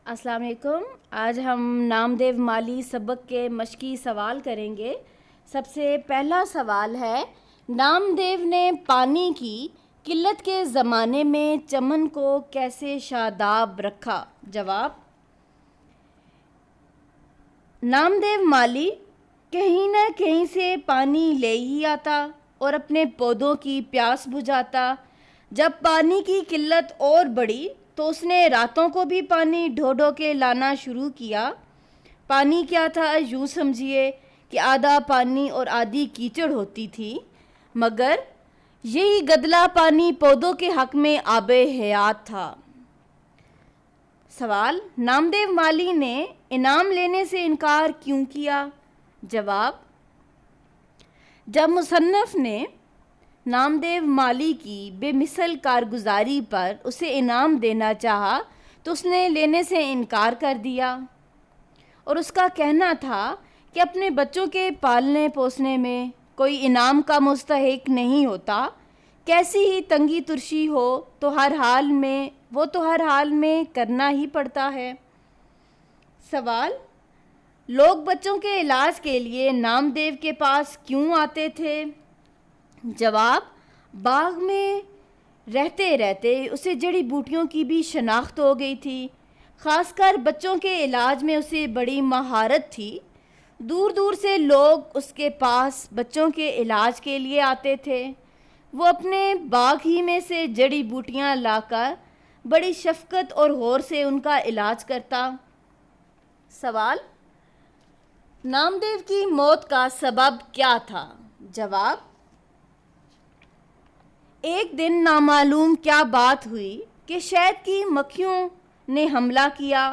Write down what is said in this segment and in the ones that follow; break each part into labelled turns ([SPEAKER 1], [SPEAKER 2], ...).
[SPEAKER 1] السلام علیکم۔ آج ہم نامدیو مالی سبق کے مشقی سوال کریں گے۔ سب سے پہلا سوال ہے، نامدیو نے پانی کی قلت کے زمانے میں چمن کو کیسے شاداب رکھا؟ جواب: نامدیو مالی کہیں نہ کہیں سے پانی لے ہی آتا اور اپنے پودوں کی پیاس بجھاتا۔ جب پانی کی قلت اور بڑھی تو اس نے راتوں کو بھی پانی ڈھو ڈھو کے لانا شروع کیا۔ پانی کیا تھا؟ یوں سمجھیے کہ آدھا پانی اور آدھی کیچڑ ہوتی تھی، مگر یہی گدلا پانی پودوں کے حق میں آب حیات تھا۔ سوال: نامدیو مالی نے انعام لینے سے انکار کیوں کیا؟ جواب: جب مصنف نے نامدیو مالی کی بے مثل کارگزاری پر اسے انعام دینا چاہا تو اس نے لینے سے انکار کر دیا، اور اس کا کہنا تھا کہ اپنے بچوں کے پالنے پوسنے میں کوئی انعام کا مستحق نہیں ہوتا، کیسی ہی تنگی ترشی ہو تو ہر حال میں کرنا ہی پڑتا ہے۔ سوال: لوگ بچوں کے علاج کے لیے نامدیو کے پاس کیوں آتے تھے؟ جواب: باغ میں رہتے رہتے اسے جڑی بوٹیوں کی بھی شناخت ہو گئی تھی، خاص کر بچوں کے علاج میں اسے بڑی مہارت تھی۔ دور دور سے لوگ اس کے پاس بچوں کے علاج کے لیے آتے تھے۔ وہ اپنے باغ ہی میں سے جڑی بوٹیاں لا کر بڑی شفقت اور غور سے ان کا علاج کرتا۔ سوال: نامدیو کی موت کا سبب کیا تھا؟ جواب: ایک دن نامعلوم کیا بات ہوئی کہ شہد کی مکھیوں نے حملہ کیا۔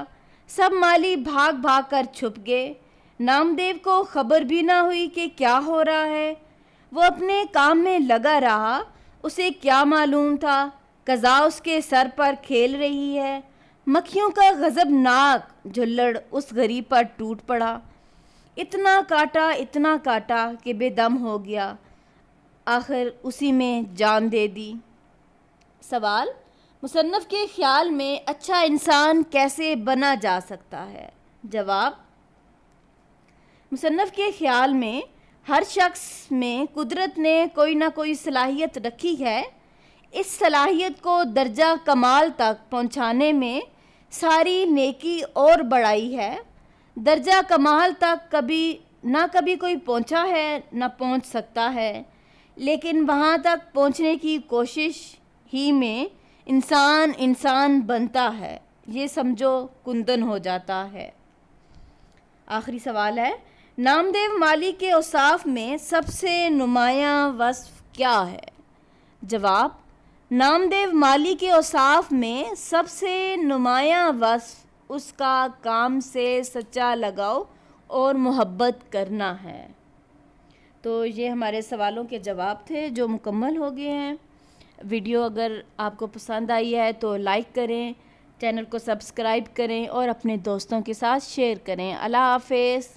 [SPEAKER 1] سب مالی بھاگ بھاگ کر چھپ گئے۔ نامدیو کو خبر بھی نہ ہوئی کہ کیا ہو رہا ہے۔ وہ اپنے کام میں لگا رہا۔ اسے کیا معلوم تھا، قضا اس کے سر پر کھیل رہی ہے۔ مکھیوں کا غضبناک جھلڑ اس غریب پر ٹوٹ پڑا۔ اتنا کاٹا کہ بے دم ہو گیا، آخر اسی میں جان دے دی۔ سوال: مصنف کے خیال میں اچھا انسان کیسے بنا جا سکتا ہے؟ جواب: مصنف کے خیال میں ہر شخص میں قدرت نے کوئی نہ کوئی صلاحیت رکھی ہے۔ اس صلاحیت کو درجہ کمال تک پہنچانے میں ساری نیکی اور بڑائی ہے۔ درجہ کمال تک کبھی کوئی پہنچا ہے نہ پہنچ سکتا ہے، لیکن وہاں تک پہنچنے کی کوشش ہی میں انسان بنتا ہے، یہ سمجھو کندن ہو جاتا ہے۔ آخری سوال ہے، نامدیو مالی کے اوصاف میں سب سے نمایاں وصف کیا ہے؟ جواب: نامدیو مالی کے اوصاف میں سب سے نمایاں وصف اس کا کام سے سچا لگاؤ اور محبت کرنا ہے۔ تو یہ ہمارے سوالوں کے جواب تھے جو مکمل ہو گئے ہیں۔ ویڈیو اگر آپ کو پسند آئی ہے تو لائک کریں، چینل کو سبسکرائب کریں اور اپنے دوستوں کے ساتھ شیئر کریں۔ اللہ حافظ۔